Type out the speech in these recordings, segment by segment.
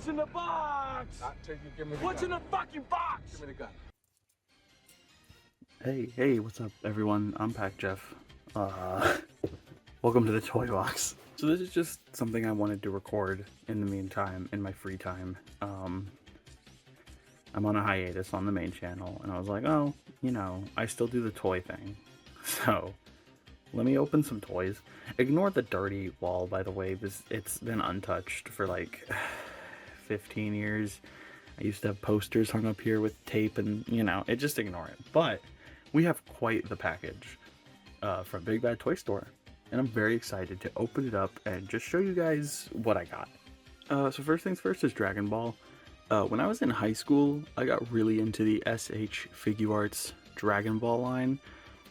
What's in the box? Give me the What's gun. in the fucking box? Give me the gun. Hey, what's up, everyone? I'm PacJeff. Welcome to the Toy Box. So this is just something I wanted to record in the meantime, in my free time. I'm on a hiatus on the main channel, and I was like, oh, you know, I still do the toy thing. So, let me open some toys. Ignore the dirty wall, by the way. It's been untouched for like 15 years. I used to have posters hung up here with tape and, you know, just ignore it. But we have quite the package from Big Bad Toy Store. And I'm very excited to open it up and just show you guys what I got. So first things first is Dragon Ball. When I was in high school, I got really into the SH Figuarts Dragon Ball line.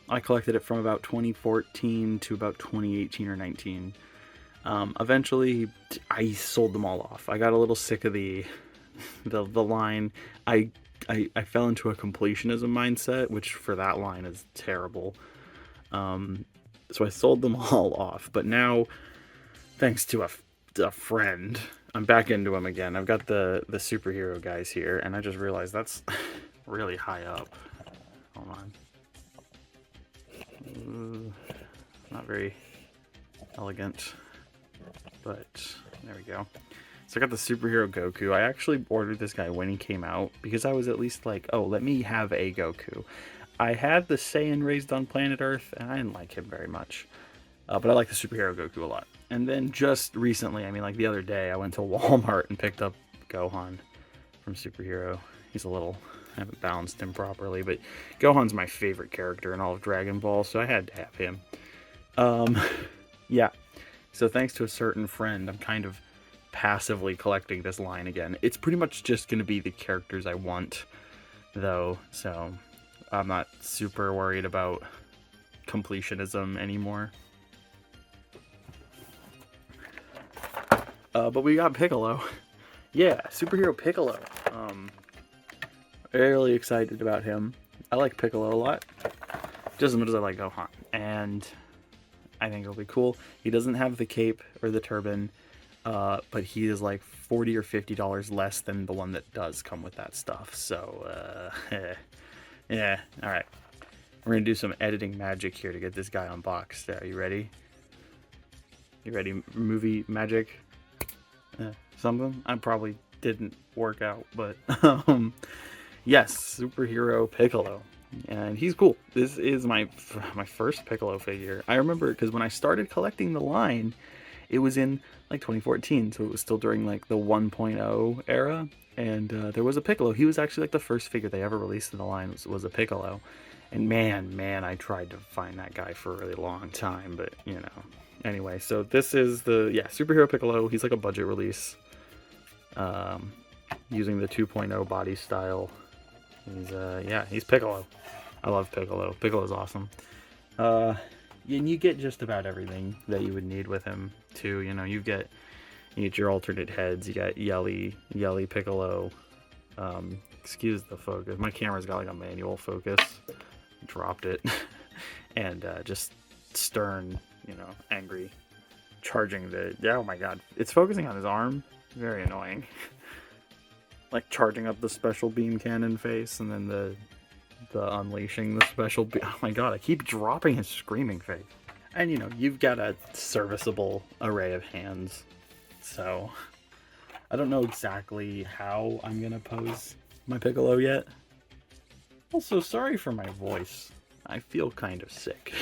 I collected it from about 2014 to about 2018 or 19. Eventually, I sold them all off. I got a little sick of the line. I fell into a completionism mindset, which for that line is terrible. So I sold them all off. But now, thanks to a friend, I'm back into them again. I've got the superhero guys here, and I just realized that's really high up. Hold on. Not very elegant, but there we go. So I got the superhero Goku. I actually ordered this guy when he came out because I was at least like, oh, let me have a Goku. I had the Saiyan raised on planet Earth, and I didn't like him very much. But I like the superhero Goku a lot. And then just recently, I mean, like the other day, I went to Walmart and picked up Gohan from Superhero. He's a little... I haven't balanced him properly, but Gohan's my favorite character in all of Dragon Ball, so I had to have him. Yeah. So thanks to a certain friend, I'm kind of passively collecting this line again. It's pretty much just going to be the characters I want, though, so I'm not super worried about completionism anymore. But we got Piccolo. Yeah, superhero Piccolo. Really excited about him. I like Piccolo a lot, just as much as I like Gohan, and I think it'll be cool. He doesn't have the cape or the turban, but he is like $40 or $50 less than the one that does come with that stuff. So, yeah. All right, we're gonna do some editing magic here to get this guy unboxed. Are you ready? You ready? Movie magic? Something? I probably didn't work out, but yes, superhero Piccolo, and he's cool. This is my first Piccolo figure. I remember because when I started collecting the line, it was in like 2014, so it was still during like the 1.0 era, and there was a Piccolo. He was actually like the first figure they ever released in the line was a Piccolo, and man, I tried to find that guy for a really long time, but you know. Anyway, so this is the superhero Piccolo. He's like a budget release, using the 2.0 body style. He's Piccolo. I love Piccolo. Piccolo's awesome. And you get just about everything that you would need with him too. You know, you get your alternate heads. You got Yelly Piccolo. Excuse the focus. My camera's got like a manual focus. Dropped it. And just stern, you know, angry, charging oh my god, it's focusing on his arm. Very annoying. Like charging up the special beam cannon face, and then the unleashing the special beam. Oh my god, I keep dropping his screaming face. And you know, you've got a serviceable array of hands, so I don't know exactly how I'm gonna pose my Piccolo yet. Also, sorry for my voice. I feel kind of sick.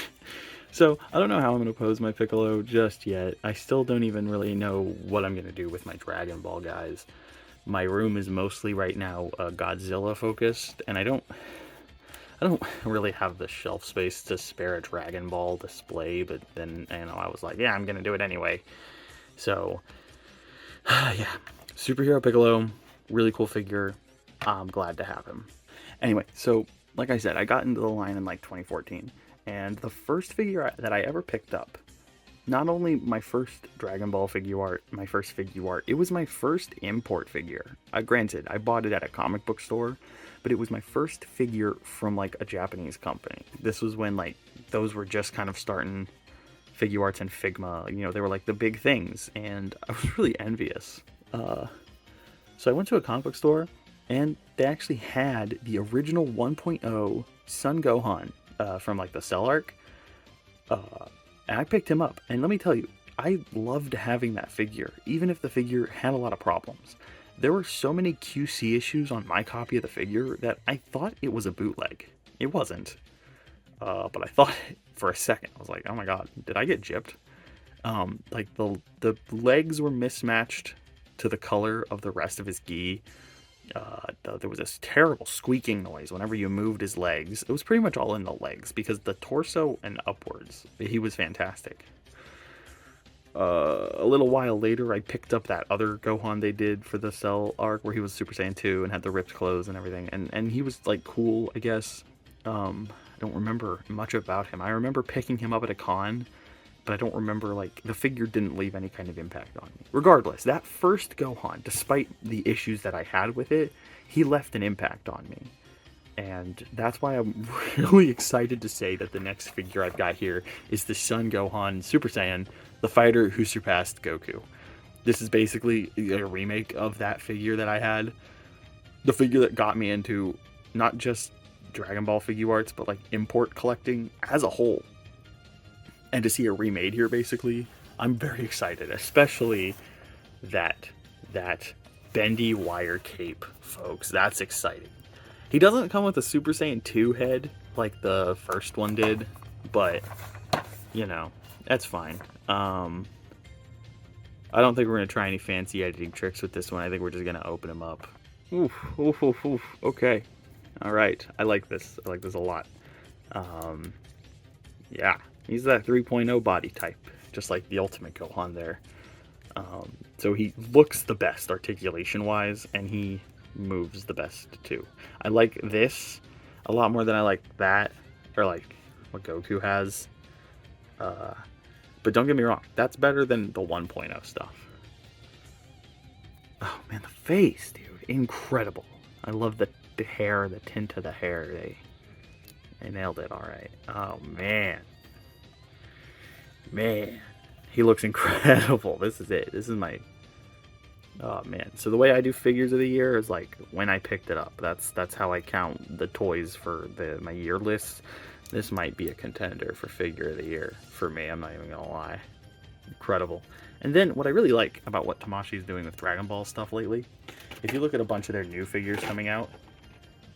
So, I don't know how I'm going to pose my Piccolo just yet. I still don't even really know what I'm going to do with my Dragon Ball guys. My room is mostly right now Godzilla focused, and I don't really have the shelf space to spare a Dragon Ball display, but then, you know, I was like, yeah, I'm going to do it anyway. So, yeah. Superhero Piccolo, really cool figure. I'm glad to have him. Anyway, so, like I said, I got into the line in like 2014. And the first figure that I ever picked up, not only my first Dragon Ball figure art, it was my first import figure. Granted, I bought it at a comic book store, but it was my first figure from like a Japanese company. This was when like those were just kind of starting, Figuarts and Figma, you know, they were like the big things, and I was really envious. So I went to a comic book store, and they actually had the original 1.0 Son Gohan from like the Cell arc. And I picked him up, and let me tell you, I loved having that figure, even if the figure had a lot of problems. There were so many QC issues on my copy of the figure that I thought it was a bootleg. It wasn't. But I thought for a second, I was like, oh my god, did I get gypped? Like the legs were mismatched to the color of the rest of his gi. There was this terrible squeaking noise whenever you moved his legs. It was pretty much all in the legs, because the torso and upwards, he was fantastic. A little while later, I picked up that other Gohan they did for the Cell arc, where he was Super Saiyan 2 and had the ripped clothes and everything, and he was like cool, I guess. I don't remember much about him. I remember picking him up at a con, but I don't remember, like, the figure didn't leave any kind of impact on me. Regardless, that first Gohan, despite the issues that I had with it, he left an impact on me. And that's why I'm really excited to say that the next figure I've got here is the Son Gohan Super Saiyan, the fighter who surpassed Goku. This is basically a remake of that figure that I had. The figure that got me into not just Dragon Ball figure arts, but like import collecting as a whole. And to see it remade here, basically, I'm very excited, especially that bendy wire cape, folks. That's exciting. He doesn't come with a Super Saiyan 2 head like the first one did, but, you know, that's fine. I don't think we're going to try any fancy editing tricks with this one. I think we're just going to open him up. Oof, oof, oof, oof. Okay. All right. I like this. I like this a lot. Yeah. He's that 3.0 body type, just like the Ultimate Gohan there. So he looks the best articulation-wise, and he moves the best too. I like this a lot more than I like that, or like what Goku has. But don't get me wrong, that's better than the 1.0 stuff. Oh man, the face, dude, incredible. I love the hair, the tint of the hair. They nailed it. All right. Oh man. Man, he looks incredible. This is it. This is my... Oh, man. So the way I do figures of the year is, like, when I picked it up. That's how I count the toys for my year list. This might be a contender for figure of the year for me. I'm not even going to lie. Incredible. And then what I really like about what Tamashi's doing with Dragon Ball stuff lately, if you look at a bunch of their new figures coming out,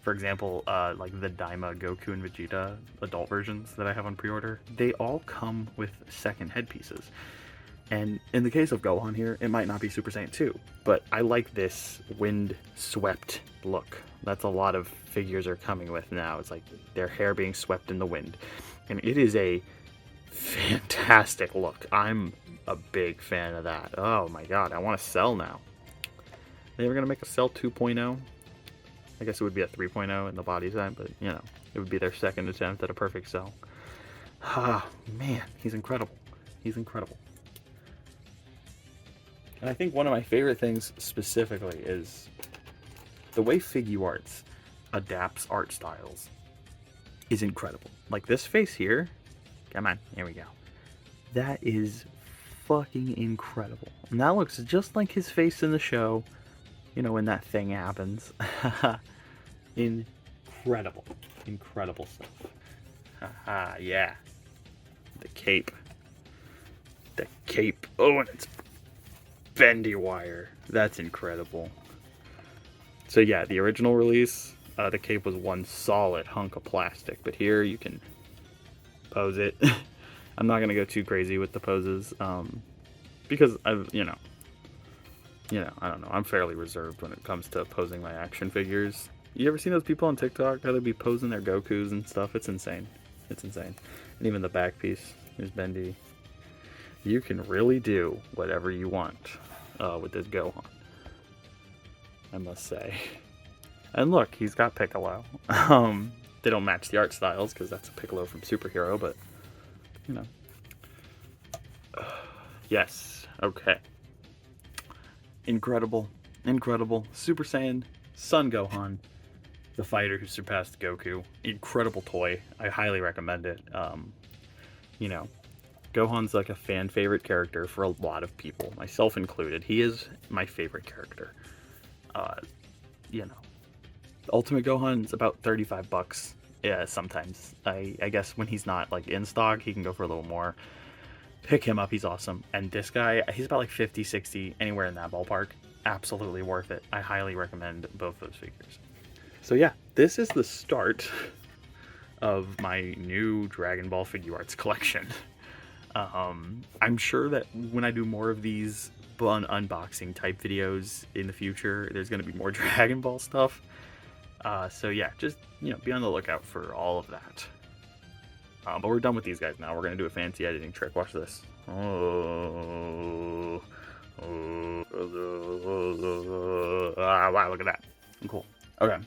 for example, like the Daima, Goku, and Vegeta adult versions that I have on pre-order, they all come with second headpieces. And in the case of Gohan here, it might not be Super Saiyan 2, but I like this wind-swept look. That's a lot of figures are coming with now. It's like their hair being swept in the wind. And it is a fantastic look. I'm a big fan of that. Oh my god, I want a Cell now. They ever going to make a Cell 2.0? I guess it would be a 3.0 in the body type, but, you know, it would be their second attempt at a perfect Cell. Ah, man, he's incredible. He's incredible. And I think one of my favorite things specifically is the way Figuarts adapts art styles is incredible. Like this face here, come on, here we go. That is fucking incredible. And that looks just like his face in the show. You know, when that thing happens. Incredible. Incredible stuff. Haha, yeah. The cape. The cape. Oh, and it's bendy wire. That's incredible. So yeah, the original release, the cape was one solid hunk of plastic. But here you can pose it. I'm not going to go too crazy with the poses. Because I've, you know, I don't know. I'm fairly reserved when it comes to posing my action figures. You ever seen those people on TikTok how they be posing their Gokus and stuff? It's insane. It's insane. And even the back piece is bendy. You can really do whatever you want with this Gohan, I must say. And look, he's got Piccolo. They don't match the art styles because that's a Piccolo from Superhero, but, you know. Yes. Okay. Incredible. Incredible. Super Saiyan, Son Gohan, the fighter who surpassed Goku. Incredible toy. I highly recommend it. You know, Gohan's like a fan favorite character for a lot of people, myself included. He is my favorite character. You know, Ultimate Gohan's about 35 bucks. Yeah, sometimes. I guess when he's not like in stock, he can go for a little more. Pick him up, he's awesome. And this guy, he's about like 50, 60, anywhere in that ballpark. Absolutely worth it. I highly recommend both those figures. So yeah, this is the start of my new Dragon Ball Figure Arts collection. I'm sure that when I do more of these unboxing type videos in the future, there's going to be more Dragon Ball stuff. So yeah, just, you know, be on the lookout for all of that. But we're done with these guys now. We're going to do a fancy editing trick. Watch this. Oh. Wow, look at that. Cool. Okay.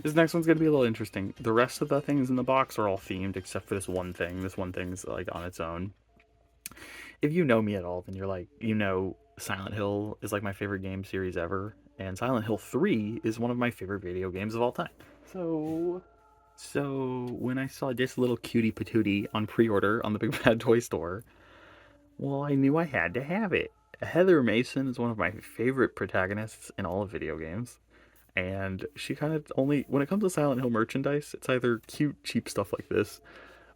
This next one's going to be a little interesting. The rest of the things in the box are all themed except for this one thing. This one thing's like on its own. If you know me at all, then you're like, you know, Silent Hill is like my favorite game series ever. And Silent Hill 3 is one of my favorite video games of all time. So when I saw this little cutie patootie on pre-order on the Big Bad Toy Store, well, I knew I had to have it. Heather Mason is one of my favorite protagonists in all of video games. And she kind of only, when it comes to Silent Hill merchandise, it's either cute, cheap stuff like this,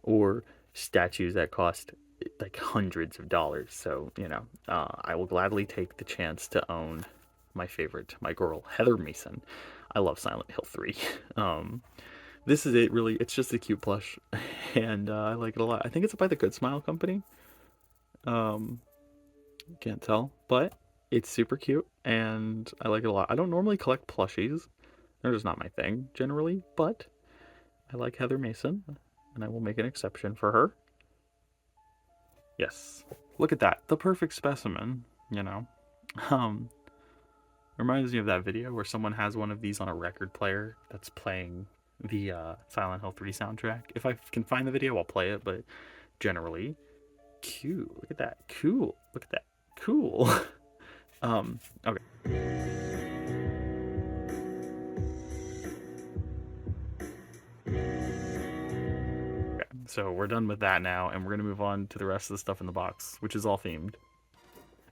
or statues that cost like hundreds of dollars. So, you know, I will gladly take the chance to own my favorite, my girl, Heather Mason. I love Silent Hill 3. This is it, really. It's just a cute plush, and I like it a lot. I think it's by the Good Smile Company. Can't tell, but it's super cute, and I like it a lot. I don't normally collect plushies. They're just not my thing, generally, but I like Heather Mason, and I will make an exception for her. Yes. Look at that. The perfect specimen, you know. Reminds me of that video where someone has one of these on a record player that's playing the Silent Hill 3 soundtrack. If I can find the video, I'll play it, but generally, cute. Look at that. Cool. Look at that. Cool. Okay. So we're done with that now, and we're going to move on to the rest of the stuff in the box, which is all themed.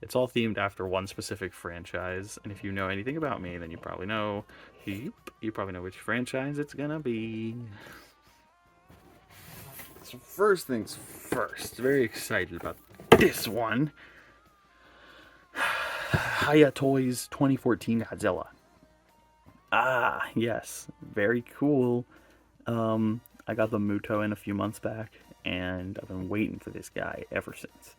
It's all themed after one specific franchise, and if you know anything about me, then you probably know, you probably know which franchise it's gonna be. So first things first, very excited about this one. Hiya Toys 2014 Godzilla. Ah, yes, very cool. I got the Muto in a few months back, and I've been waiting for this guy ever since.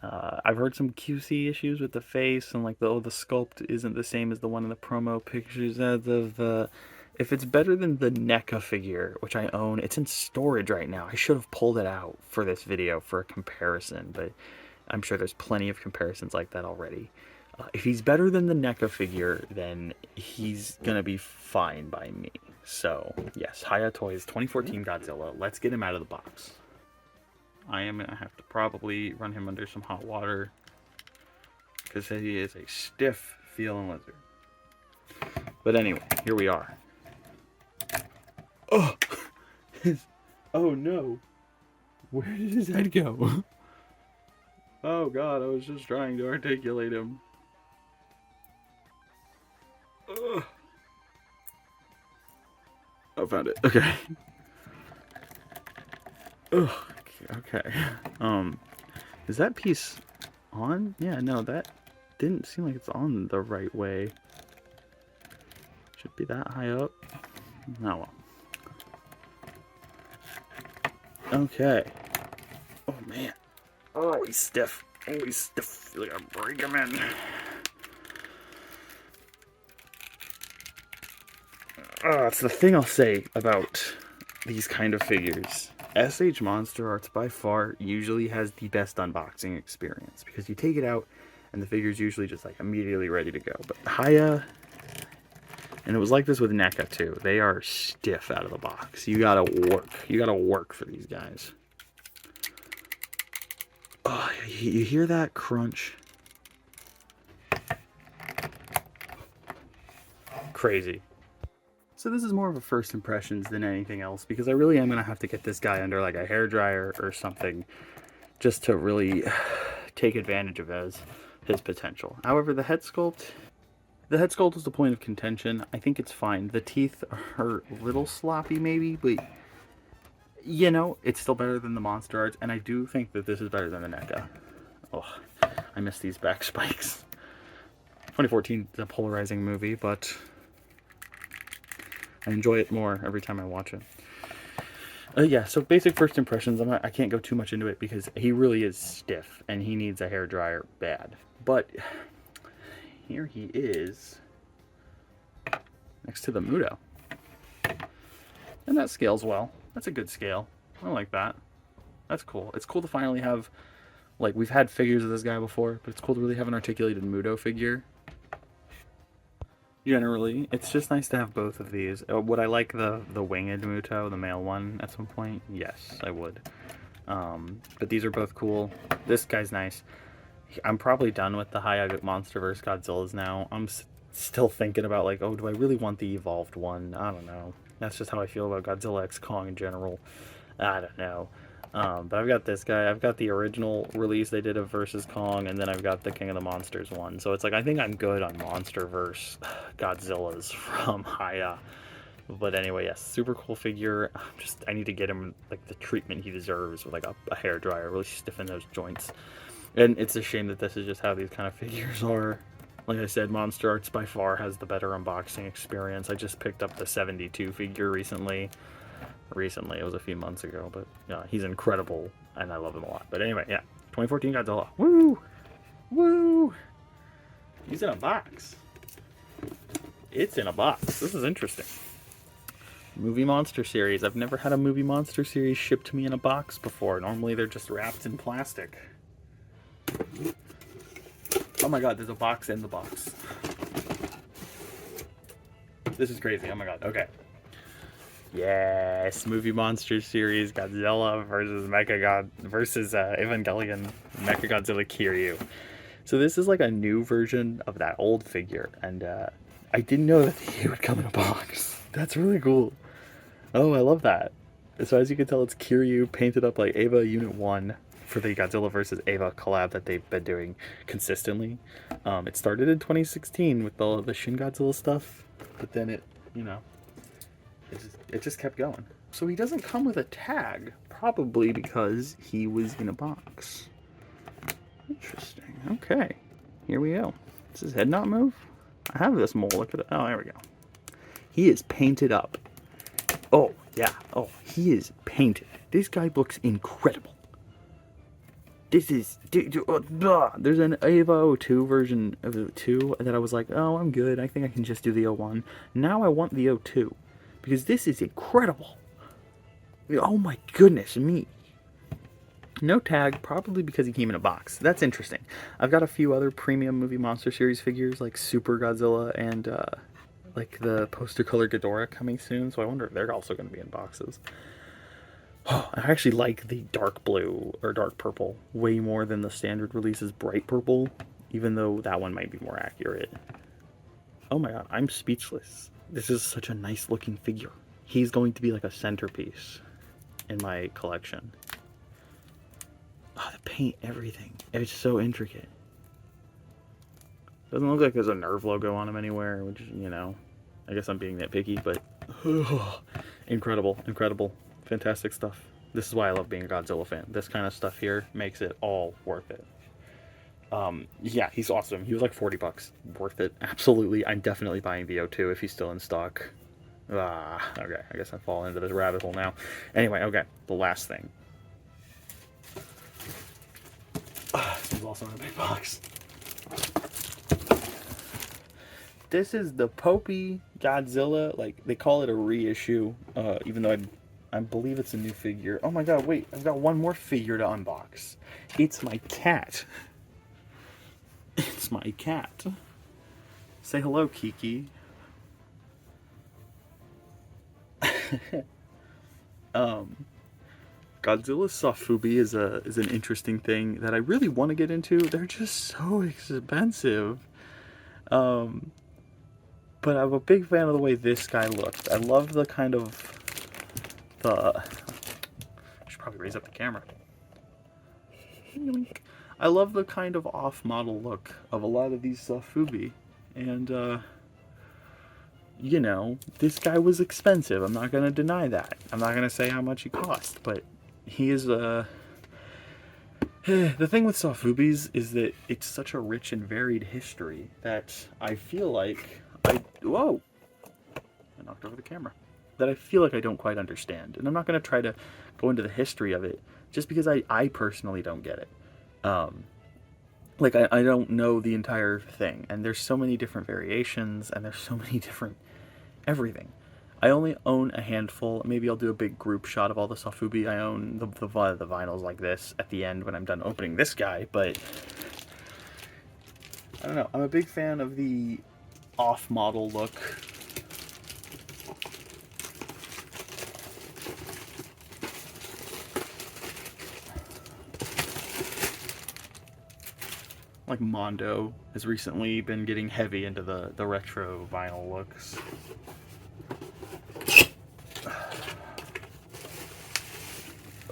I've heard some QC issues with the face, and like the sculpt isn't the same as the one in the promo pictures. If it's better than the NECA figure, which I own, it's in storage right now. I should have pulled it out for this video for a comparison, but I'm sure there's plenty of comparisons like that already. If he's better than the NECA figure, then he's gonna be fine by me. So yes, Hiya Toys 2014 Godzilla. Let's get him out of the box. I am going to have to probably run him under some hot water because he is a stiff feeling lizard. But anyway, here we are. Oh! Oh no! Where did his head go? Oh god, I was just trying to articulate him. Ugh. Oh, found it. Okay. Ugh. Okay. Is that piece on? Yeah, no, that didn't seem like it's on the right way. Should be that high up. Oh well. Okay. Oh man. Oh, he's stiff. Oh, he's stiff. I feel like I break him in. It's the thing I'll say about these kind of figures. SH Monster Arts by far usually has the best unboxing experience because you take it out and the figure's usually just like immediately ready to go. But Hiya, and it was like this with NECA too, they are stiff out of the box. You gotta work. You gotta work for these guys. Oh, you hear that crunch? Crazy. So this is more of a first impressions than anything else, because I really am going to have to get this guy under like a hairdryer or something just to really take advantage of his potential. However, the head sculpt The head sculpt is the point of contention. I think it's fine. The teeth are a little sloppy maybe, but you know, it's still better than the Monster Arts, and I do think that this is better than the NECA. Oh, I miss these back spikes. 2014 is a polarizing movie, but I enjoy it more every time I watch it. Yeah, so basic first impressions. I can't go too much into it because he really is stiff and he needs a hair dryer bad. But here he is next to the Muto. And that scales well. That's a good scale. I like that. That's cool. It's cool to finally have, like, we've had figures of this guy before, but it's cool to really have an articulated Muto figure. Generally, it's just nice to have both of these. Would I like the winged Muto, the male one, at some point? Yes, I would. But these are both cool. This guy's nice. I'm probably done with the high MonsterVerse Godzillas now. I'm still thinking about, like, oh, do I really want the evolved one? I don't know. That's just how I feel about Godzilla X Kong in general. I don't know. But I've got this guy. I've got the original release they did of Versus Kong, and then I've got the King of the Monsters one. So it's like, I think I'm good on MonsterVerse Godzillas from Haya. But anyway, yes, super cool figure. I need to get him, like, the treatment he deserves with, like, a hairdryer, really stiffen those joints. And it's a shame that this is just how these kind of figures are. Like I said, Monster Arts by far has the better unboxing experience. I just picked up the 72 figure recently. It was a few months ago, but yeah, he's incredible and I love him a lot. But anyway, yeah, 2014 Godzilla. Woo! Woo! He's in a box. It's in a box. This is interesting. Movie Monster Series. I've never had a Movie Monster Series shipped to me in a box before. Normally they're just wrapped in plastic. Oh my god, there's a box in the box. This is crazy. Oh my god. Okay. Yes, Movie Monster Series Godzilla versus Evangelion Mechagodzilla Kiryu. So this is like a new version of that old figure, and I didn't know that he would come in a box. That's really cool. Oh, I love that. So as you can tell, it's Kiryu painted up like Eva Unit 1 for the Godzilla vs. Eva collab that they've been doing consistently. It started in 2016 with the Shin Godzilla stuff, but then it, you know, it just kept going. So he doesn't come with a tag, probably because he was in a box. Interesting. Okay, here we go. Does his head not move? I have this mole. Look at it. Oh, there we go. He is painted up. Oh, yeah. Oh, he is painted. This guy looks incredible. This is... There's an Eva 02 version of the 02 that I was like, oh, I'm good. I think I can just do the 01. Now I want the 02. Because this is incredible. Oh my goodness me. No tag, probably because he came in a box. That's interesting. I've got a few other premium Movie Monster Series figures, like Super Godzilla and like the poster color Ghidorah coming soon, so I wonder if they're also going to be in boxes. Oh, I actually like the dark blue, or dark purple, way more than the standard release's bright purple, even though that one might be more accurate. Oh my god, I'm speechless. This is such a nice looking figure. He's going to be like a centerpiece in my collection. Oh, the paint, everything. It's so intricate. Doesn't look like there's a Nerve logo on him anywhere, which, you know, I guess I'm being nitpicky, but incredible, incredible, fantastic stuff. This is why I love being a Godzilla fan. This kind of stuff here makes it all worth it. Yeah, he's awesome. He was like 40 bucks. Worth it. Absolutely. I'm definitely buying the 02 if he's still in stock. Okay. I guess I fall into this rabbit hole now. Anyway, okay. The last thing. This is also in a big box. This is the Popey Godzilla. Like, they call it a reissue, even though I believe it's a new figure. Oh my god, wait. I've got one more figure to unbox. It's my cat. It's my cat. Say hello, Kiki. Godzilla Sofubi is an interesting thing that I really want to get into. They're just so expensive. But I'm a big fan of the way this guy looks. I love the kind of I should probably raise up the camera. I love the kind of off-model look of a lot of these Sofubi. And, you know, this guy was expensive. I'm not going to deny that. I'm not going to say how much he cost, but he is, the thing with soft boobies is that it's such a rich and varied history that I feel like whoa! I knocked over the camera. That I feel like I don't quite understand. And I'm not going to try to go into the history of it just because I personally don't get it. Like, I don't know the entire thing. And there's so many different variations and there's so many different everything. I only own a handful. Maybe I'll do a big group shot of all the sofubi I own. The vinyls like this at the end when I'm done opening this guy. But I don't know. I'm a big fan of the off-model look. Like Mondo has recently been getting heavy into the retro vinyl looks.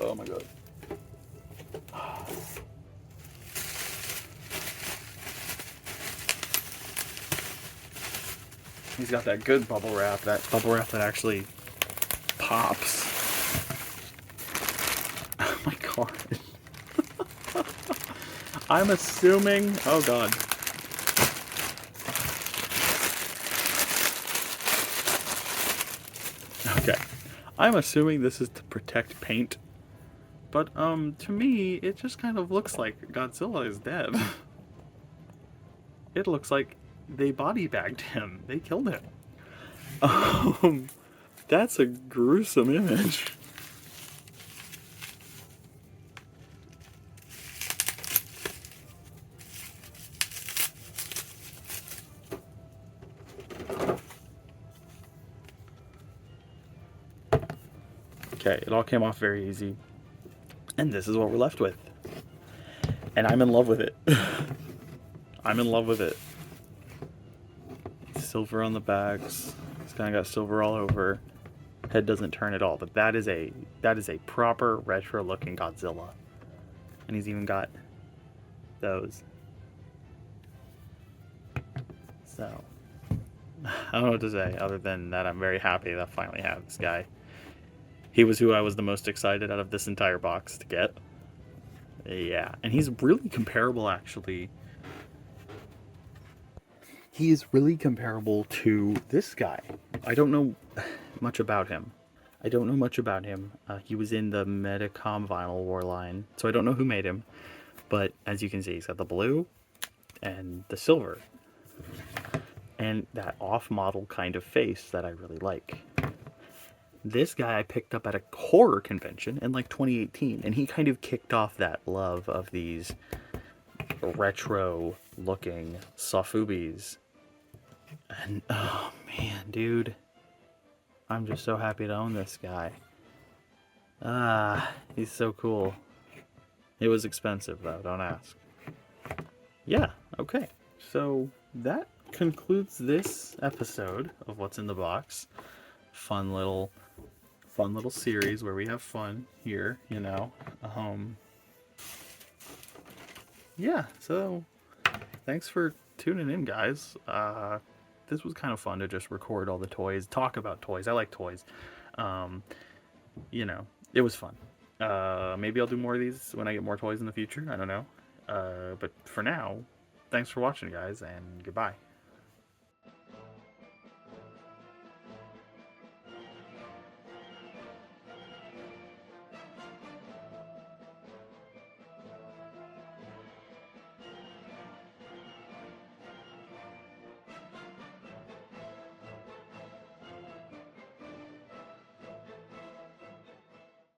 Oh my god. He's got that good bubble wrap, that actually pops. Oh my god. I'm assuming, oh god. Okay. I'm assuming this is to protect paint. But, to me, it just kind of looks like Godzilla is dead. It looks like they body bagged him. They killed him. That's a gruesome image. Okay, it all came off very easy. And this is what we're left with. And I'm in love with it. I'm in love with it. Silver on the bags. It's kind of got silver all over. Head doesn't turn at all, but that is a proper retro looking Godzilla. And he's even got those. So I don't know what to say other than that I'm very happy that I finally have this guy. He was who I was the most excited out of this entire box to get. Yeah, and he's really comparable, actually. He is really comparable to this guy. I don't know much about him. He was in the Medicom Vinyl War line, so I don't know who made him. But as you can see, he's got the blue and the silver. And that off-model kind of face that I really like. This guy I picked up at a horror convention in like 2018, and he kind of kicked off that love of these retro looking sofubis. And oh man, dude, I'm just so happy to own this guy. He's so cool. It was expensive though, don't ask. Yeah, okay. So that concludes this episode of What's in the Box. Fun little series where we have fun here, you know. Yeah, so thanks for tuning in, guys. This was kind of fun to just record all the toys, talk about toys. I like toys. You know, it was fun. Maybe I'll do more of these when I get more toys in the future. I don't know. But for now, thanks for watching, guys, and goodbye.